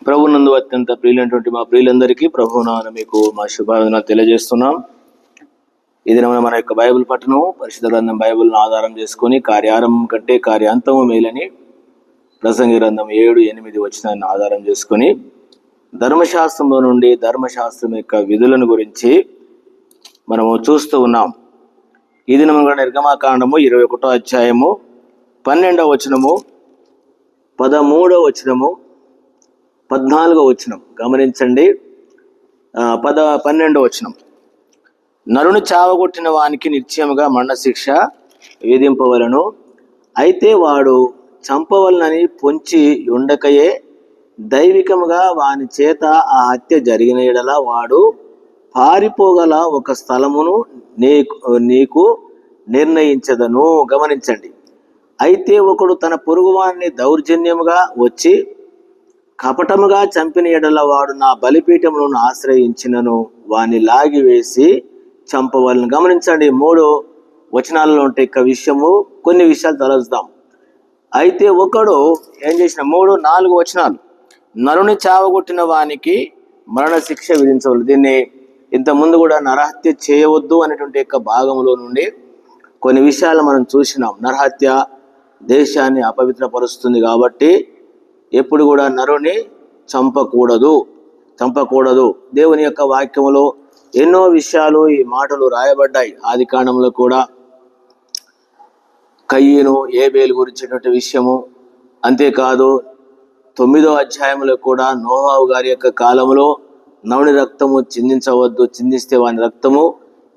ప్రభునందు అత్యంత ప్రియులైనటువంటి మా ప్రియులందరికీ ప్రభునామమున మీకు మా శుభావందనాలు తెలియజేస్తున్నాం. ఇది మన యొక్క బైబిల్ పఠనం పరిశుద్ధ గ్రంథం బైబిల్ను ఆధారం చేసుకుని కార్యారంభం కంటే కార్యాంతము మేలని ప్రసంగి గ్రంథం 7-8 వచనాన్ని ఆధారం చేసుకుని ధర్మశాస్త్రంలో నుండి ధర్మశాస్త్రం యొక్క విధులను గురించి మనము చూస్తూ ఉన్నాం. ఇది మన నిర్గమాకాండము 21వ అధ్యాయము 12వ వచనము 13వ వచనము 14వ వచనం గమనించండి. 12వ వచనం, నరుని చావగొట్టిన వానికి నిశ్చయముగా మరణశిక్ష విధింపవలను, అయితే వాడు చంపవలనని పొంచి ఉండకయే దైవికముగా వాని చేత ఆ హత్య జరిగిన యెడల వాడు పారిపోగల ఒక స్థలమును నీకు నిర్ణయించదను. గమనించండి, అయితే ఒకడు తన పొరుగువాన్ని దౌర్జన్యముగా వచ్చి కపటముగా చంపిన యెడల వాడు నా బలిపీఠములను ఆశ్రయించినను వాని లాగివేసి చంపవలను. గమనించండి, 3 వచనాలలో ఉంటే ఇక విషయము కొన్ని విషయాలు తలచుదాం. అయితే ఒకడు ఏం చేసిన 3-4 వచనాలు, నరుని చావగొట్టిన వానికి మరణశిక్ష విధించవలదు. దీన్ని ఇంతకుముందు కూడా నరహత్య చేయవద్దు అనేటువంటి యొక్క భాగంలో నుండి కొన్ని విషయాలు మనం చూసినాం. నరహత్య దేశాన్ని అపవిత్రపరుస్తుంది కాబట్టి ఎప్పుడు కూడా నరుని చంపకూడదు. దేవుని యొక్క వాక్యములో ఎన్నో విషయాలు ఈ మాటలు రాయబడ్డాయి. ఆది కాండంలో కూడా కయ్యను ఏబేలు గురించినటువంటి విషయము, అంతేకాదు 9వ అధ్యాయంలో కూడా నోహావు గారి యొక్క కాలంలో నరుని రక్తము చిందించవద్దు, చిందిస్తే వాని రక్తము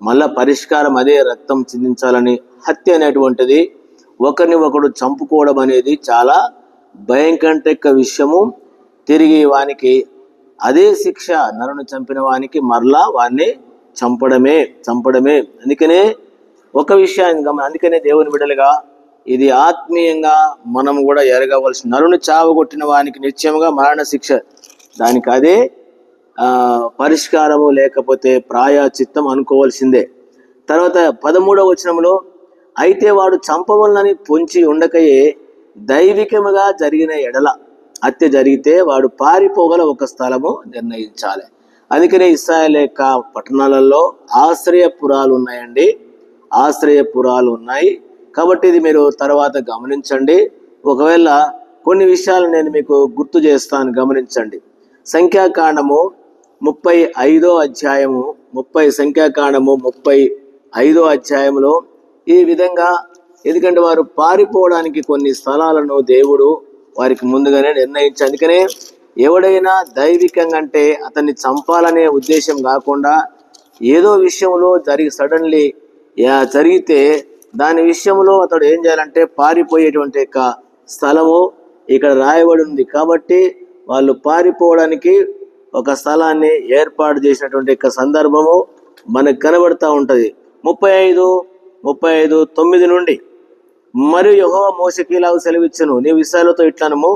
మళ్ళా పరిష్కారం అదే రక్తం చిందించాలని. హత్య అనేటువంటిది ఒకరిని ఒకడు చంపుకోవడం అనేది చాలా భయంకర విషయము. తిరిగి వానికి అదే శిక్ష, నరుని చంపిన వానికి మరలా వాన్ని చంపడమే. అందుకనే ఒక విషయాన్ని అందుకనే దేవుని బిడ్డలుగా ఇది ఆత్మీయంగా మనం కూడా ఎరగవలసిన, నరుని చావగొట్టిన వానికి నిశ్చయముగా మరణశిక్ష, దానికి అదే పరిష్కారము, లేకపోతే ప్రాయశ్చిత్తం అనుకోవాల్సిందే. తర్వాత 13వ వచనంలో, అయితే వాడు చంపవలనని పొంచి ఉండకయే దైవికముగా జరిగిన ఎడల, హత్య జరిగితే వాడు పారిపోగల ఒక స్థలము నిర్ణయించాలి. అందుకనే ఇశ్రాయేలు యొక్క పట్టణాలలో ఆశ్రయపురాలు ఉన్నాయి. కాబట్టి ఇది మీరు తర్వాత గమనించండి. ఒకవేళ కొన్ని విషయాలు నేను మీకు గుర్తు చేస్తాను, గమనించండి. సంఖ్యాకాండము 35వ అధ్యాయము 35వ అధ్యాయంలో ఈ విధంగా, ఎందుకంటే వారు పారిపోవడానికి కొన్ని స్థలాలను దేవుడు వారికి ముందుగానే నిర్ణయించి, అందుకనే ఎవడైనా దైవికంగా అంటే అతన్ని చంపాలనే ఉద్దేశం కాకుండా ఏదో విషయంలో సడన్లీ జరిగితే దాని విషయంలో అతడు ఏం చేయాలంటే పారిపోయేటువంటి యొక్క స్థలము ఇక్కడ రాయబడి ఉంది. కాబట్టి వాళ్ళు పారిపోవడానికి ఒక స్థలాన్ని ఏర్పాటు చేసినటువంటి యొక్క సందర్భము మనకు కనబడతా ఉంటుంది. 35:9 నుండి, మరియు యెహోవా మోషేకి ఇలాగ సెలవిచ్చెను, నీవు ఇశ్రాయేలుతో ఇట్లనము,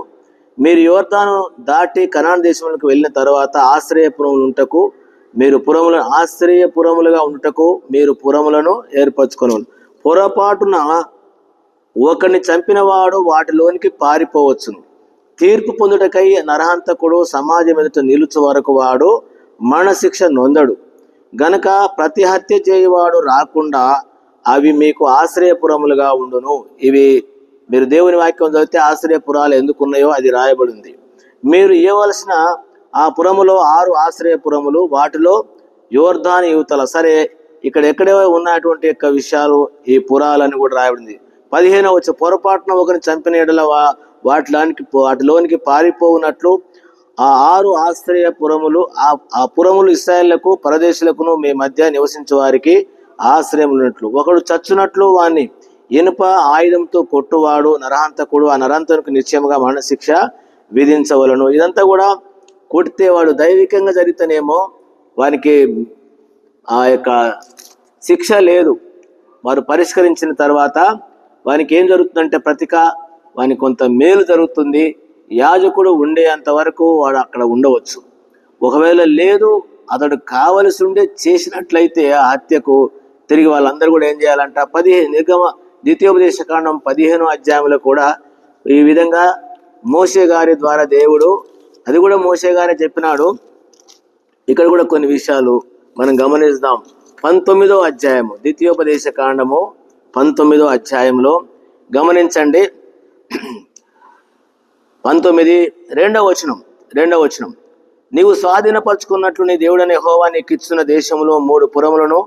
మీరు యోర్దాను దాటి కనాను దేశములకు వెళ్ళిన తర్వాత ఆశ్రయపురములుగా ఉండుటకు మీరు పురములను ఏర్పరచుకొను. పొరపాటున ఒకరిని చంపిన వాడు వాటిలోనికి పారిపోవచ్చును. తీర్పు పొందుటకై నరహంతకుడు సమాజం ఎదుట నిలుచు వరకు వాడు మరణశిక్ష నొందడు. గనక ప్రతి హత్య చేయవాడు రాకుండా అవి మీకు ఆశ్రయపురములుగా ఉండును. ఇవి మీరు దేవుని వాక్యం చదివితే ఆశ్రయపురాలు ఎందుకున్నాయో అది రాయబడింది. మీరు ఇవ్వవలసిన ఆ పురములో 6 ఆశ్రయపురములు, వాటిలో యోర్దాను యువతల. సరే, ఇక్కడ ఎక్కడే ఉన్నటువంటి యొక్క విషయాలు ఈ పురాలని కూడా రాయబడింది. 15వ వచనం, పొరపాటున ఒకరిని చంపిన యెడల వాటిలోనికి పారిపోవునట్లు ఆ 6 ఆశ్రయపురములు, ఆ పురములు ఇశ్రాయేలులకు పరదేశులకును మీ మధ్య నివసించే వారికి ఆశ్రయములున్నట్లు. ఒకడు చచ్చునట్లు వాణ్ణి ఇనుప ఆయుధంతో కొట్టువాడు నరహంతకుడు, ఆ నరహంతకునికి నిశ్చయముగా మరణశిక్ష విధించవలను. ఇదంతా కూడా కొడితే వాడు దైవికంగా జరిగితేనేమో వానికి ఆ యొక్క శిక్ష లేదు. వారు పరిష్కరించిన తర్వాత వానికి ఏం జరుగుతుందంటే వానికి కొంత మేలు జరుగుతుంది. యాజకుడు ఉండేంత వరకు వాడు అక్కడ ఉండవచ్చు. ఒకవేళ లేదు, అతడు కావలసి ఉండే చేసినట్లయితే ఆ హత్యకు తిరిగి వాళ్ళందరూ కూడా ఏం చేయాలంట, ద్వితీయోపదేశకాండం 15వ అధ్యాయంలో కూడా ఈ విధంగా మోషే గారి ద్వారా దేవుడు అది కూడా మోషే గారే చెప్పినాడు. ఇక్కడ కూడా కొన్ని విషయాలు మనం గమనిద్దాం. 19వ అధ్యాయము, ద్వితీయోపదేశ కాండము 19వ అధ్యాయంలో గమనించండి. 19 రెండవ వచనం, నీవు స్వాధీనపరచుకున్నట్లు నీ దేవుడైన యెహోవా నీకు ఇచ్చిన దేశంలో 3 పురములను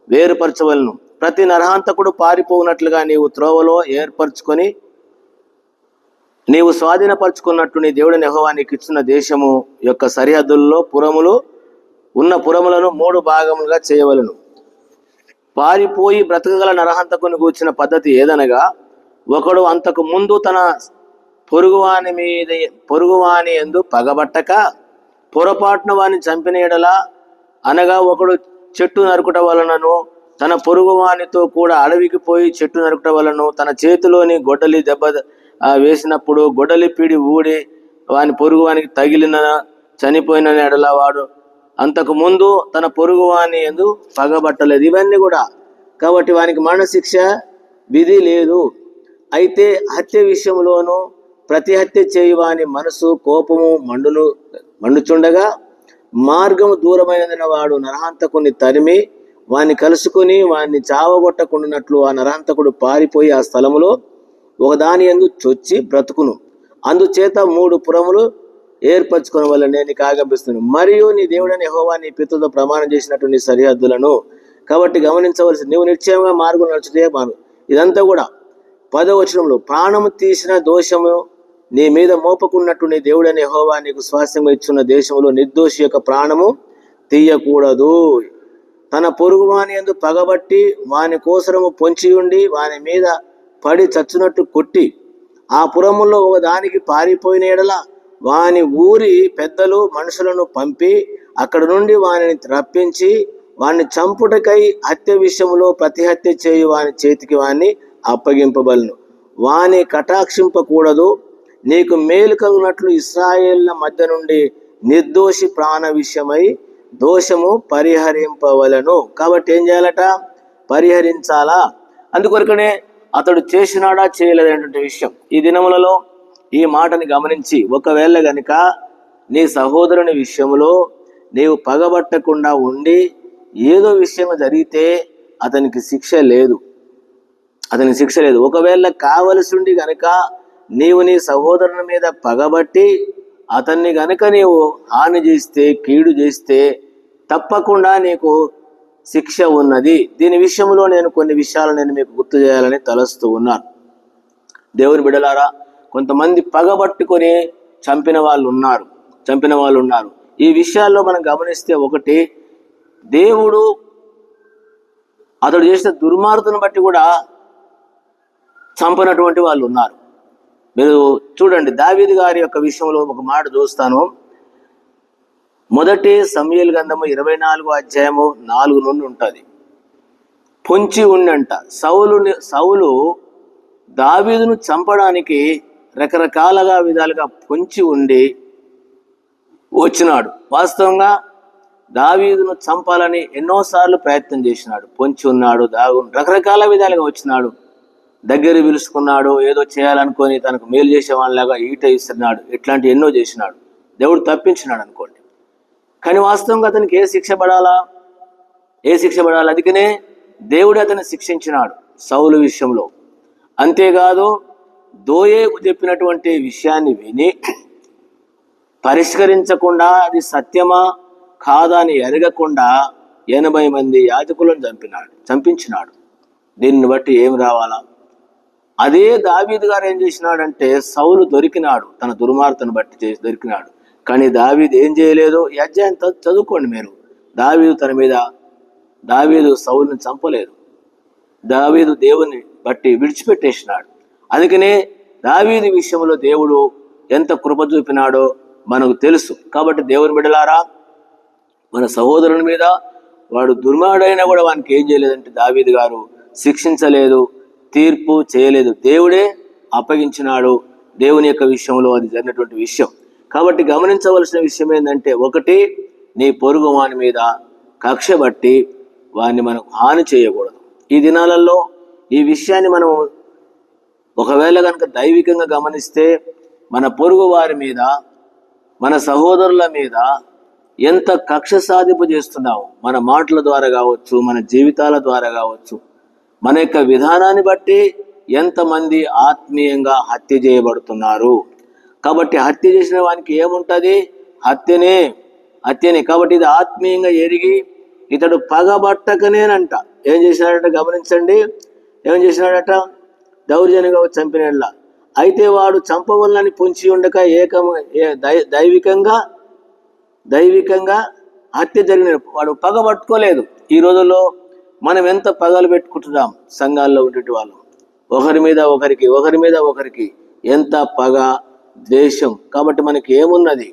వేరుపరచవలను. ప్రతి నరహంతకుడు పారిపోవునట్లుగా నీవు స్వాధీనపరచుకున్నట్టు నీ దేవుడైన యెహోవా నీకు ఇచ్చిన దేశము యొక్క సరిహద్దుల్లో పురములను 3 భాగములుగా చేయవలను. పారిపోయి బ్రతకగల నరహంతకుని గూర్చిన పద్ధతి ఏదనగా, ఒకడు అంతకు ముందు తన పొరుగువాని యందు పగబట్టక పొరపాటున వాని చంపిన ఎడల, అనగా ఒకడు చెట్టు నరుకుట వలనను తన పొరుగువానితో కూడా అడవికి పోయి చెట్టు నరుకుట వలన తన చేతిలోని గొడ్డలి దెబ్బ వేసినప్పుడు గొడ్డలి పీడి ఊడి వాని పొరుగువానికి తగిలిన చనిపోయిన ఎడల వాడు అంతకు ముందు తన పొరుగువాని యందు పగబట్టలేదు. ఇవన్నీ కూడా కాబట్టి వానికి మరణశిక్ష విధి లేదు. అయితే హత్య విషయంలోనూ ప్రతి హత్య చేయు వాని మనసు కోపము మండుచుండగా మార్గము దూరమైనందున వాడు నరహంతకుని తరిమి వాన్ని కలుసుకుని వాన్ని చావగొట్టకుండానట్లు ఆ నరహంతకుడు పారిపోయి ఆ స్థలములో ఒకదాని యందు చొచ్చి బ్రతుకును. అందుచేత 3 పురములు ఏర్పరచుకునే వల్ల నేను నీకు ఆజ్ఞాపిస్తున్నాను. మరియు నీ దేవుడైన యెహోవా నీ పితరులతో ప్రమాణం చేసినట్టు నీ సరిహద్దులను. కాబట్టి గమనించవలసి, నీవు నిశ్చయంగా మార్గం నడుచుటే మార్గం. ఇదంతా కూడా 10వ వచనంలో, ప్రాణము తీసిన దోషము నీ మీద మోపకున్నట్టు నీ దేవుడైన యెహోవా నీకు స్వాస్థ్యంగా ఇచ్చున్న దేశంలో నిర్దోషి యొక్క ప్రాణము తీయకూడదు. తన పొరుగువాని యందు పగబట్టి వాని కోసరము పొంచి ఉండి వాని మీద పడి చచ్చునట్టు కొట్టి ఆ పురముల్లో ఒకదానికి పారిపోయిన ఎడల వాని ఊరి పెద్దలు మనుషులను పంపి అక్కడ నుండి వానిని రప్పించి వాని చంపుటకై హత్య విషయంలో ప్రతి హత్య చేయు వాని చేతికి వాని అప్పగింపబలను. వాని కటాక్షింపకూడదు. నీకు మేలు కలుగునట్లు ఇశ్రాయేళ్ల మధ్య నుండి నిర్దోషి ప్రాణ విషయమై దోషము పరిహరింపవలను. కాబట్టి ఏం చేయాలట? పరిహరించాలా. అందుకొరకనే అతడు చేసినాడా చేయలేదనేటువంటి విషయం ఈ దినములలో ఈ మాటని గమనించి, ఒకవేళ గనుక నీ సహోదరుని విషయంలో నీవు పగబట్టకుండా ఉండి ఏదో విషయం జరిగితే అతనికి శిక్ష లేదు. ఒకవేళ కావలసి ఉండి గనక నీవు నీ సహోదరుని మీద పగబట్టి అతన్ని గనక నీవు హాని చేస్తే, కీడు చేస్తే తప్పకుండా నీకు శిక్ష ఉన్నది. దీని విషయంలో నేను కొన్ని విషయాలు మీకు గుర్తు చేయాలని తలస్తూ ఉన్నాను. దేవుని బిడ్డలారా, కొంతమంది పగబట్టుకొని చంపిన వాళ్ళు ఉన్నారు. ఈ విషయాల్లో మనం గమనిస్తే, ఒకటి, దేవుడు అతడు చేసిన దుర్మార్గతను బట్టి కూడా చంపినటువంటి వాళ్ళు ఉన్నారు. మీరు చూడండి, దావీదు గారి యొక్క విషయంలో ఒక మాట చూస్తాను. మొదటి సమూయేలు గ్రంథము 24వ అధ్యాయము 4 నుండి ఉంటుంది. పొంచి ఉండంట. సౌలు దావీదును చంపడానికి రకరకాలుగా విధాలుగా పొంచి ఉండి వచ్చినాడు. వాస్తవంగా దావీదును చంపాలని ఎన్నోసార్లు ప్రయత్నం చేసినాడు. పొంచి ఉన్నాడు, రకరకాల విధాలుగా వచ్చినాడు. దగ్గర పిలుచుకున్నాడు, ఏదో చేయాలనుకొని తనకు మేలు చేసేవాళ్ళలాగా ఈట ఇస్తున్నాడు. ఇట్లాంటి ఎన్నో చేసినాడు. దేవుడు తప్పించినాడు అనుకోండి. కానీ వాస్తవంగా అతనికి ఏ శిక్ష పడాలా? అందుకనే దేవుడు అతన్ని శిక్షించినాడు సౌలు విషయంలో. అంతేకాదు, దోయేకు చెప్పినటువంటి విషయాన్ని విని పరిష్కరించకుండా అది సత్యమా కాదా అని ఎరగకుండా 80 మంది యాజకులను చంపించినాడు. దీన్ని బట్టి ఏం రావాలా? అదే దావీదు గారు ఏం చేసినాడంటే, సౌలు దొరికినాడు, తన దుర్మార్గతను బట్టి దొరికినాడు. కానీ దావీదు ఏం చేయలేదు. ఈ అధ్యాయం చదువుకోండి మీరు. దావీదు సౌలుని చంపలేదు. దావీదు దేవుని బట్టి విడిచిపెట్టేసినాడు. అందుకనే దావీదు విషయంలో దేవుడు ఎంత కృప చూపినాడో మనకు తెలుసు. కాబట్టి దేవుని బిడ్డలారా, మన సహోదరుని మీద వాడు దుర్మార్గుడైనా కూడా వానికి ఏం చేయలేదంటే దావీదు గారు శిక్షించలేదు, తీర్పు చేయలేదు. దేవుడే అప్పగించినాడు. దేవుని యొక్క విషయంలో అది జరిగినటువంటి విషయం. కాబట్టి గమనించవలసిన విషయం ఏంటంటే, ఒకటి, నీ పొరుగు వాని మీద కక్ష బట్టి వాడిని మనం హాని చేయకూడదు. ఈ దినాలలో ఈ విషయాన్ని మనం ఒకవేళ కనుక దైవికంగా గమనిస్తే, మన పొరుగు వారి మీద మన సహోదరుల మీద ఎంత కక్ష సాధింపు చేస్తున్నాము, మన మాటల ద్వారా కావచ్చు, మన జీవితాల ద్వారా కావచ్చు, మన యొక్క విధానాన్ని బట్టి ఎంతమంది ఆత్మీయంగా హత్య చేయబడుతున్నారు. కాబట్టి హత్య చేసిన వానికి ఏముంటుంది? హత్యనే. కాబట్టి ఇది ఆత్మీయంగా ఎరిగి ఇతడు పగబట్టకనేనంట ఏం చేసినాడట గమనించండి. ఏం చేసినాడట? దౌర్జన్యంగా చంపినట్లా. అయితే వాడు చంపవల్లని పొంచి ఉండక దైవికంగా హత్య జరిగిన వాడు పగబట్టుకోలేదు. ఈ రోజుల్లో మనం ఎంత పగలు పెట్టుకుంటున్నాం సంఘాల్లో ఉండేటి వాళ్ళు, ఒకరి మీద ఒకరికి ఎంత పగ, ద్వేషం. కాబట్టి మనకి ఏముందండి?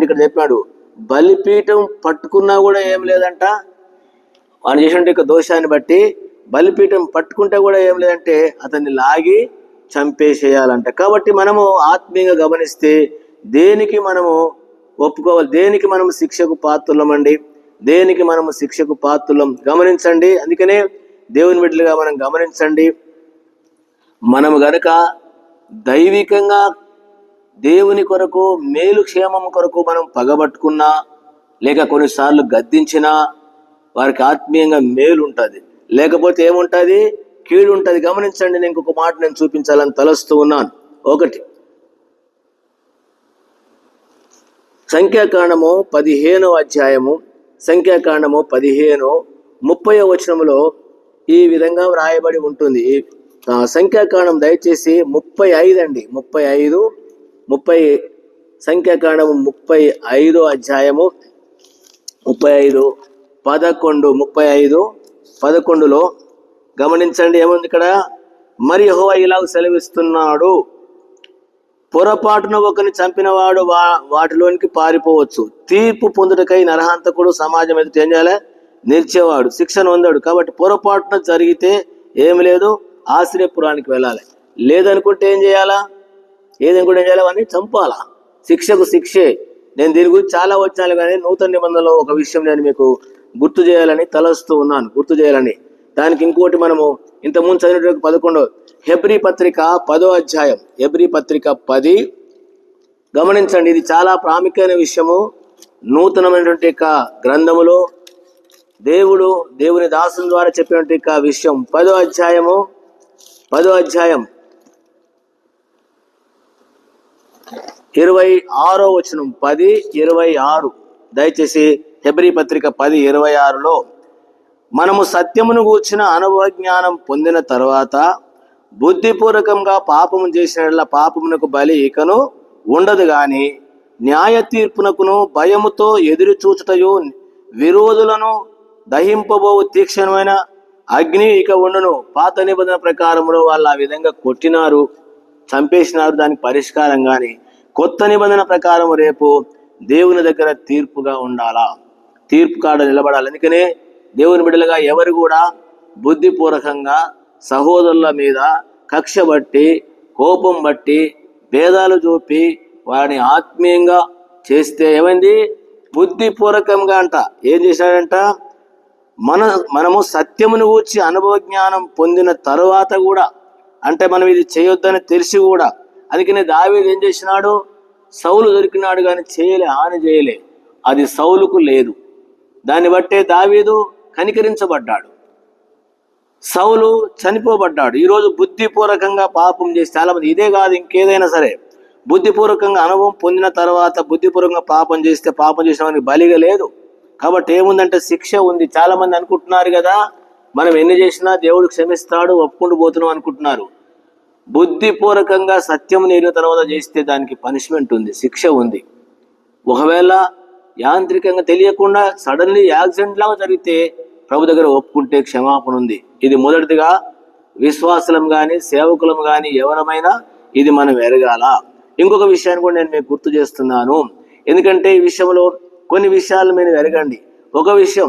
ఇక్కడ చెప్పాడు, బలిపీఠం పట్టుకున్నా కూడా ఏం లేదంట. వాడు చేసిన దోషాన్ని బట్టి బలిపీఠం పట్టుకుంటే కూడా ఏం లేదంటే అతన్ని లాగి చంపేసేయాలంట. కాబట్టి మనము ఆత్మీయంగా గమనిస్తే దేనికి మనము ఒప్పుకోవాలి, దేనికి మనము శిక్షకు పాత్రులమండి, దేనికి మనము శిక్షకు పాత్రులం గమనించండి. అందుకనే దేవుని బిడ్డలుగా మనం గమనించండి. మనము గనక దైవికంగా దేవుని కొరకు, మేలు క్షేమం కొరకు మనం పగబట్టుకున్నా, లేక కొన్నిసార్లు గద్దించినా వారికి ఆత్మీయంగా మేలు ఉంటుంది, లేకపోతే ఏముంటుంది? కీడు ఉంటుంది. గమనించండి, నేను ఇంకొక మాట నేను చూపించాలని తలస్తూ ఉన్నాను. ఒకటి, సంఖ్యాకాండము 15వ అధ్యాయము, సంఖ్యాకాండము 15:30 వచనములో ఈ విధంగా వ్రాయబడి ఉంటుంది. సంఖ్యాకాండం దయచేసి 35 అండి, 35 సంఖ్యాకాండము 35వ అధ్యాయము 35:11లో గమనించండి ఏముంది ఇక్కడ. మరి యెహోవా ఇలాగ సెలవిస్తున్నాడు, పొరపాటున ఒకరిని చంపినవాడు వాటిలోనికి పారిపోవచ్చు, తీర్పు పొందుటకై నరహంతకుడు సమాజం ఎదుట ఏం చేయాలి? నిలిచేవాడు శిక్షను పొందాడు. కాబట్టి పొరపాటున జరిగితే ఏమి లేదు, ఆశ్రయపురానికి వెళ్ళాలి. లేదనుకుంటే ఏం చేయాలా? అని చంపాలా. శిక్షకు శిక్షే. నేను దీని గురించి చాలా వచ్చాను, కానీ నూతన నిబంధనలో ఒక విషయం నేను మీకు గుర్తు చేయాలని తలస్తూ ఉన్నాను. దానికి ఇంకోటి, మనము ఇంతకుముందు చదివినటువంటి 11 హెబ్రీ పత్రిక 10వ అధ్యాయం, హెబ్రీ పత్రిక 10 గమనించండి. ఇది చాలా ప్రాముఖ్యమైన విషయము. నూతనమైనటువంటి గ్రంథములో దేవుని దాసుని ద్వారా చెప్పినటువంటి విషయం. 10వ అధ్యాయం 26వ వచనం, 10:26. దయచేసి హెబ్రీ పత్రిక 10:26లో, మనము సత్యమును గూర్చిన అనుభవ జ్ఞానం పొందిన తర్వాత బుద్ధిపూర్వకంగా పాపము చేసిన పాపమునకు బలి ఇకను ఉండదు, గాని న్యాయ తీర్పునకును భయముతో ఎదురు చూచుటయు విరోధులను దహింపబోవు తీక్షణమైన అగ్ని ఇక ఉండును. పాత నిబంధన ప్రకారంలో వాళ్ళు ఆ విధంగా కొట్టినారు, చంపేసినారు, దానికి పరిష్కారం. కానీ కొత్త నిబంధన ప్రకారం రేపు దేవుని దగ్గర తీర్పుగా ఉండాలా, తీర్పు కాడ నిలబడాలి. అందుకనే దేవుని బిడ్డలుగా ఎవరు కూడా బుద్ధిపూర్వకంగా సహోదరుల మీద కక్ష బట్టి, కోపం బట్టి, భేదాలు చూపి వారిని ఆత్మీయంగా చేస్తే ఏమైంది? బుద్ధిపూర్వకంగా ఏం చేశాడంట? మనము సత్యమును గూర్చి అనుభవ జ్ఞానం పొందిన తరువాత కూడా, మనం ఇది చేయొద్దని తెలిసి కూడా, అందుకనే దావీదు ఏం చేసినాడు? సౌలు దొరికినాడు కానీ హాని చేయలే. అది సౌలుకు లేదు. దాన్ని బట్టే దావీదు కనికరించబడ్డాడు, సౌలు చనిపోబడ్డాడు. ఈరోజు బుద్ధిపూర్వకంగా పాపం చేసి చాలామంది, ఇదే కాదు ఇంకేదైనా సరే, బుద్ధిపూర్వకంగా అనుభవం పొందిన తర్వాత బుద్ధిపూర్వకంగా పాపం చేస్తే పాపం చేసిన వానికి బలిగా లేదు. కాబట్టి ఏముందంటే శిక్ష ఉంది. చాలా మంది అనుకుంటున్నారు కదా, మనం ఎన్ని చేసినా దేవుడు క్షమిస్తాడు, ఒప్పుకుంటూ పోతున్నాం అనుకుంటున్నారు. బుద్ధిపూర్వకంగా సత్యం ఎరిగిన తర్వాత చేస్తే దానికి పనిష్మెంట్ ఉంది, శిక్ష ఉంది. ఒకవేళ యాంత్రికంగా తెలియకుండా సడన్లీ యాక్సిడెంట్ లాగా జరిగితే ప్రభు దగ్గర ఒప్పుకుంటే క్షమాపణ ఉంది. ఇది మొదటిదిగా విశ్వాసులం కానీ సేవకులం కానీ ఎవరమైనా ఇది మనం ఎరగాల. ఇంకొక విషయాన్ని కూడా నేను మీకు గుర్తు చేస్తున్నాను, ఎందుకంటే ఈ విషయంలో కొన్ని విషయాలు మీరు ఎరగండి. ఒక విషయం,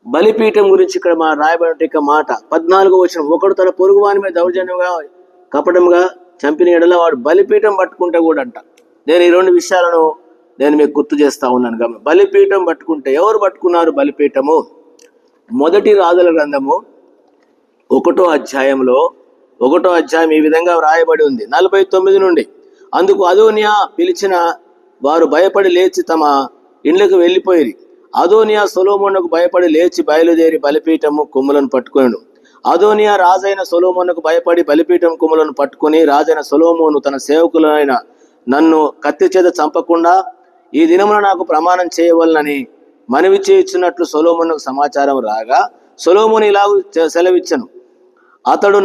బలిపీఠం గురించి ఇక్కడ రాయబడిన మాట 14వ వచనం, ఒకడు తన పొరుగు వాని మీద దౌర్జన్యంగా కపటంగా చంపిన ఎడల వాడు బలిపీఠం పట్టుకుంటే కూడా నేను ఈ 2 విషయాలను నేను మీకు గుర్తు చేస్తా ఉన్నాను. బలిపీఠం పట్టుకుంటే ఎవరు పట్టుకున్నారు? బలిపీఠము మొదటి రాజుల గ్రంథము 1వ అధ్యాయం ఈ విధంగా వ్రాయబడి ఉంది. 49 నుండి అందుకు అదోనియా పిలిచిన వారు భయపడి లేచి తమ ఇండ్లకు వెళ్ళిపోయి, అదోనియా సొలొమోనుకు భయపడి లేచి బయలుదేరి బలిపీఠము కొమ్ములను పట్టుకొనెను. అదోనియా రాజైన సొలొమోనుకు భయపడి బలిపీఠం కొమ్ములను పట్టుకుని, రాజైన సొలొమోను తన సేవకులైన నన్ను కత్తి చేత చంపకుండా ఈ దినమున నాకు ప్రమాణం చేయవలనని మనవి చేయుచున్నట్లు సొలొమోనుకు సమాచారం రాగా, సొలొమోను ఇలా సెలవిచ్చను, అతడు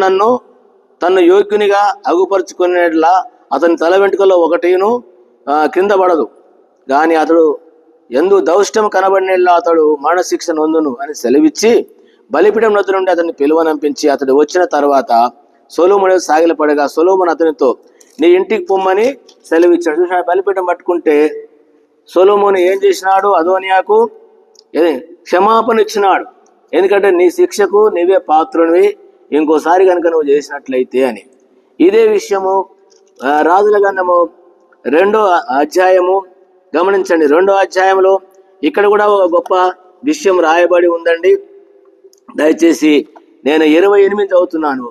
తన్ను యోగ్యునిగా అగుపరుచుకునేట్లా అతని తల వెంట్రుకలో ఒకటిను క్రింద పడదు, కానీ అతడు ఎందు దౌష్టం కనబడినట్లా అతడు మరణశిక్ష నొందును అని సెలవిచ్చి బలిపీఠం నొద్ద నుండి అతన్ని పిలువనంపించి అతడు వచ్చిన తర్వాత సొలొమోను సాగిలపడగా, సొలొమోను అతనితో నీ ఇంటికి పొమ్మని సెలవిచ్చాడు. చూసిన బలిపీఠం పట్టుకుంటే సొలొమోను ఏం చేసినాడు? అదోనియాకు క్షమాపణ ఇచ్చినాడు. ఎందుకంటే నీ శిక్షకు నీవే పాత్రునివి, ఇంకోసారి కనుక నువ్వు చేసినట్లయితే అని. ఇదే విషయము రాజుల గ్రంథము 2వ అధ్యాయము గమనించండి. 2వ అధ్యాయంలో ఇక్కడ కూడా ఒక గొప్ప విషయం రాయబడి ఉందండి. దయచేసి నేను 28 చదువుతున్నాను.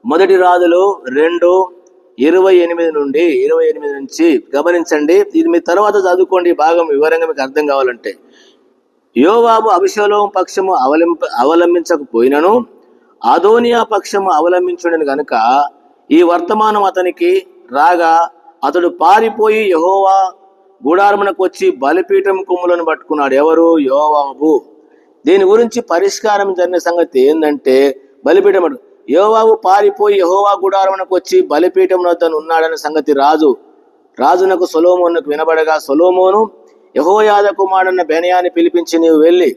మొదటి రాజులు 2:28 నుంచి గమనించండి. ఇది మీ తర్వాత చదువుకోండి, భాగం వివరంగా మీకు అర్థం కావాలంటే. యోవాబు అబీషాలోము పక్షము అవలంబించకపోయినను అదోనియా పక్షము అవలంబించుడని గనుక ఈ వర్తమానం అతనికి రాగా అతడు పారిపోయి యెహోవా గుడారమునకు వచ్చి బలిపీఠం కొమ్ములను పట్టుకున్నాడు. ఎవరు? యోవాబు. దీని గురించి పరిష్కారం జరిగిన సంగతి ఏంటంటే, బలిపీఠం యోవాబు పారిపోయి యెహోవా గుడారమునకు వచ్చి బలిపీఠం వద్ద ఉన్నాడన్న సంగతి రాజునకు సొలొమోనుకు వినబడగా, సొలొమోను యెహోయాదా కుమారుడైన బెనయాని పిలిపించి నీవు వెళ్ళి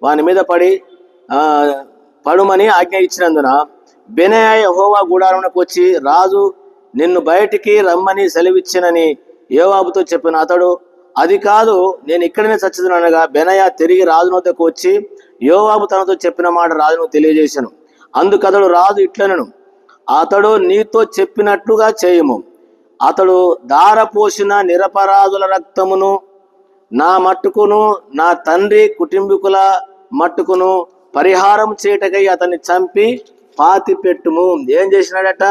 వాని మీద పడుమని ఆజ్ఞ ఇచ్చినందున బెనయా యెహోవా గుడారమునకు వచ్చి రాజు నిన్ను బయటికి రమ్మని సెలవిచ్చినని యోవాబుతో చెప్పిన. అతడు అది కాదు, నేను ఇక్కడనే చచ్చుతున్నానగా బెనయా తిరిగి రాజు వద్దకు వచ్చి యోవాబు తనతో చెప్పిన మాట రాజును తెలియజేశాను. అందుకతడు రాజు ఇట్లనను, అతడు నీతో చెప్పినట్లుగా చేయము. అతడు దారపోసిన నిరపరాధుల రక్తమును నా మట్టుకును నా తండ్రి కుటుంబీకుల మట్టుకును పరిహారం చేయటకై అతన్ని చంపి పాతి పెట్టుము. ఏం చేసినాడట?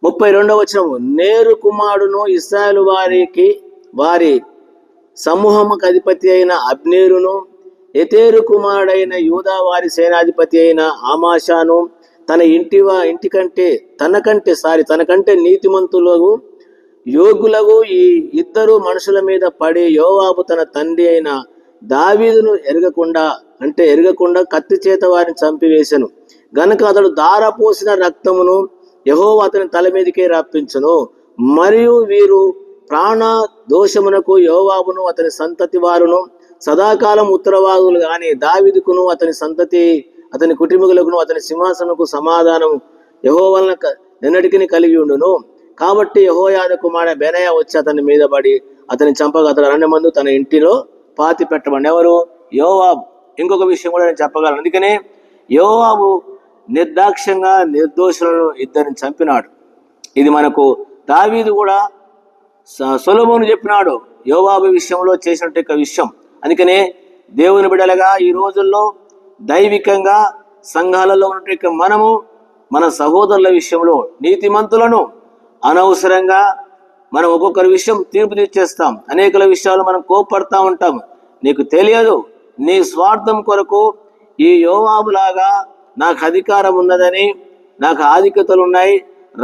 32వ వచనము, నేరు కుమారుడును ఇశ్రాయేలు వారి సమూహముకు అధిపతి అయిన అబ్నేరును, ఎతేరు కుమారుడైన యూదా వారి సేనాధిపతి అయిన ఆమాషాను తనకంటే నీతిమంతులకు యోగులకు ఈ ఇద్దరు మనుషుల మీద పడి యోవాబు తన తండ్రి అయిన దావీదును ఎరగకుండా కత్తి చేత వారిని చంపివేశను గనుక అతడు దారపోసిన రక్తమును యెహోవా అతని తల మీదకే రప్పించును. మరియు వీరు ప్రాణ దోషమునకు యోవాబును అతని సంతతి వారును సదాకాలం ఉత్తరవాదులు గాని దావీదుకును అతని కుటుంబీకులకును అతని సింహాసనకు సమాధానం యెహోవా నిన్నటికి కలిగి ఉండును. కాబట్టి యెహోయాదా కుమారుడు బెనయా వచ్చి అతని మీద పడి అతని చంపగా అతడు 2 మంది తన ఇంటిలో పాతి పెట్టబడి. ఎవరు? యోవాబు. ఇంకొక విషయం కూడా నేను చెప్పగలను. అందుకనే యోవాబు నిర్దాక్ష్యంగా నిర్దోషులను ఇద్దరిని చంపినాడు. ఇది మనకు దావీదు కూడా సొలొమోను చెప్పినాడు యోవాబు విషయంలో చేసినట్టు విషయం. అందుకనే దేవుని బిడ్డలుగా ఈ రోజుల్లో దైవికంగా సంఘాలలో ఉన్నట్టు మనము మన సహోదరుల విషయంలో నీతిమంతులను అనవసరంగా మనం ఒక్కొక్కరి విషయం తీర్పు తీర్చేస్తాం. అనేకల విషయాలు మనం కోపడతా ఉంటాం. నీకు తెలియదు, నీ స్వార్థం కొరకు ఈ యోవాబులాగా నాకు అధికారం ఉన్నదని, నాకు ఆధిక్యతలు ఉన్నాయి,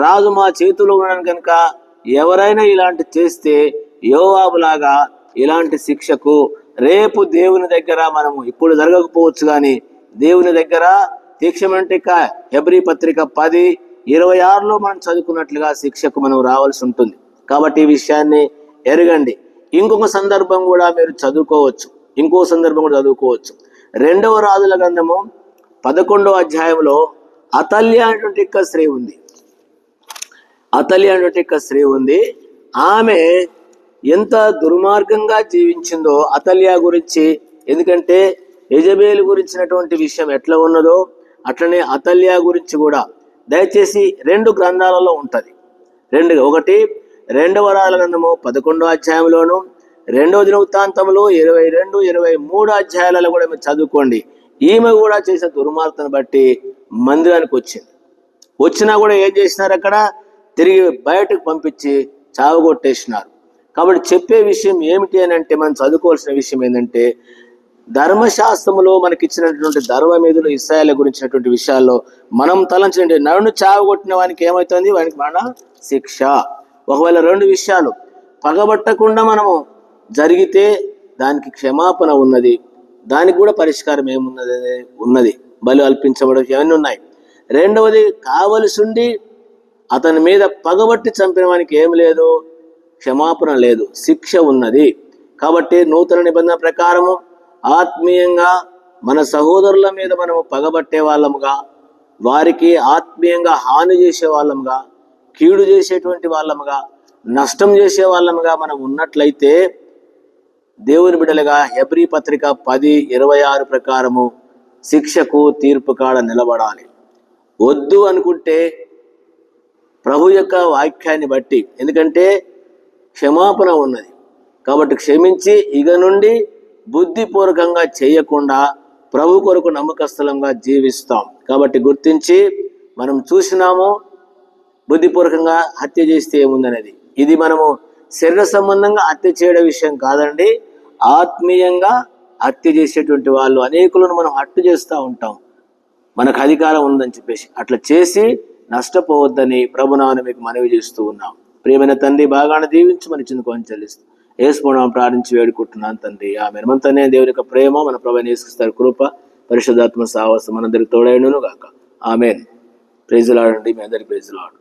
రాజు మా చేతిలో ఉన్నాను కనుక ఎవరైనా ఇలాంటి చేస్తే యోవాబులాగా ఇలాంటి శిక్షకు రేపు దేవుని దగ్గర మనము ఇప్పుడు జరగకపోవచ్చు కానీ దేవుని దగ్గర తీక్షమంటే హెబ్రీ పత్రిక 10:26లో మనం చదువుకున్నట్లుగా శిక్షకు మనం రావాల్సి ఉంటుంది. కాబట్టి ఈ విషయాన్ని ఎరగండి. ఇంకొక సందర్భం కూడా మీరు చదువుకోవచ్చు. 2వ రాజుల గ్రంథము 11వ అధ్యాయంలో అతల్య అనేటువంటి స్త్రీ ఉంది. ఆమె ఎంత దుర్మార్గంగా జీవించిందో అతల్య గురించి, ఎందుకంటే యెజబేలు గురించినటువంటి విషయం ఎట్లా ఉన్నదో అట్లనే అతల్య గురించి కూడా దయచేసి 2 గ్రంథాలలో ఉంటుంది. ఒకటి 2వ రాజుల గ్రంథము 11వ అధ్యాయంలోను, 2వ దినవృత్తాంతములు 22, 23 అధ్యాయాలలో కూడా మీరు చదువుకోండి. ఈమె కూడా చేసిన దుర్మార్గతను బట్టి మందిరానికి వచ్చినా కూడా ఏం చేసినారు? అక్కడ తిరిగి బయటకు పంపించి చావగొట్టేసినారు. కాబట్టి చెప్పే విషయం ఏమిటి అని అంటే, మనం చదువుకోవాల్సిన విషయం ఏంటంటే, ధర్మశాస్త్రంలో మనకి ఇచ్చినటువంటి ధర్మమేధులు ఇశ్రాయేలు గురించినటువంటి విషయాల్లో మనం తలంచండి, నరుని చావగొట్టిన వానికి ఏమవుతుంది? వానికి మరణ శిక్ష. ఒకవేళ రెండు విషయాలు పగబట్టకుండా మనము జరిగితే దానికి క్షమాపణ ఉన్నది, దానికి కూడా పరిష్కారం ఉన్నది. బలి అల్పించబడక ఇవన్నీ ఉన్నాయి. రెండవది, కావలసిండి అతని మీద పగబట్టి చంపిన వానికి ఏం లేదు, క్షమాపణ లేదు, శిక్ష ఉన్నది. కాబట్టి నూతన నిబంధన ప్రకారము ఆత్మీయంగా మన సహోదరుల మీద మనము పగబట్టే వాళ్ళముగా, వారికి ఆత్మీయంగా హాని చేసే వాళ్ళముగా, కీడు చేసేటువంటి వాళ్ళముగా, నష్టం చేసే వాళ్ళముగా మనం ఉన్నట్లయితే దేవుని బిడ్డలుగా హెబ్రీ పత్రిక 10:26 ప్రకారము శిక్షకు తీర్పు కాడ నిలబడాలి. వద్దు అనుకుంటే ప్రభు యొక్క వాక్యాన్ని బట్టి, ఎందుకంటే క్షమాపణ ఉన్నది కాబట్టి క్షమించి ఇక నుండి బుద్ధిపూర్వకంగా చేయకుండా ప్రభు కొరకు నమ్మకస్థలంగా జీవిస్తాం. కాబట్టి గుర్తించి మనం చూసినాము, బుద్ధిపూర్వకంగా హత్య చేస్తే ఏముందనేది. ఇది మనము శరీర సంబంధంగా హత్య చేయడం విషయం కాదండి, ఆత్మీయంగా హత్య చేసేటువంటి వాళ్ళు అనేకులను మనం హత్య చేస్తూ ఉంటాం, మనకు అధికారం ఉందని చెప్పేసి. అట్లా చేసి నష్టపోవద్దని ప్రభునామమున మీకు మనవి చేస్తూ ఉన్నాం. ప్రియమైన తండ్రి, బాగానే దీవించి మన చిన్న కొంచెం చెల్లిస్తాం. యేసునామమున ప్రార్థించి వేడుకుంటున్నాను తండ్రి, ఆమేన్. మన తండ్రి దేవుని యొక్క ప్రేమ, మన ప్రభువైన యేసుక్రీస్తు కృప, పరిశుద్ధాత్మ సహవాసం మనందరికి తోడైనను గాక. ఆమేన్. ప్రైజ్ ది లార్డ్ అండి. మీ అందరికి ప్రైజ్ ది లార్డ్.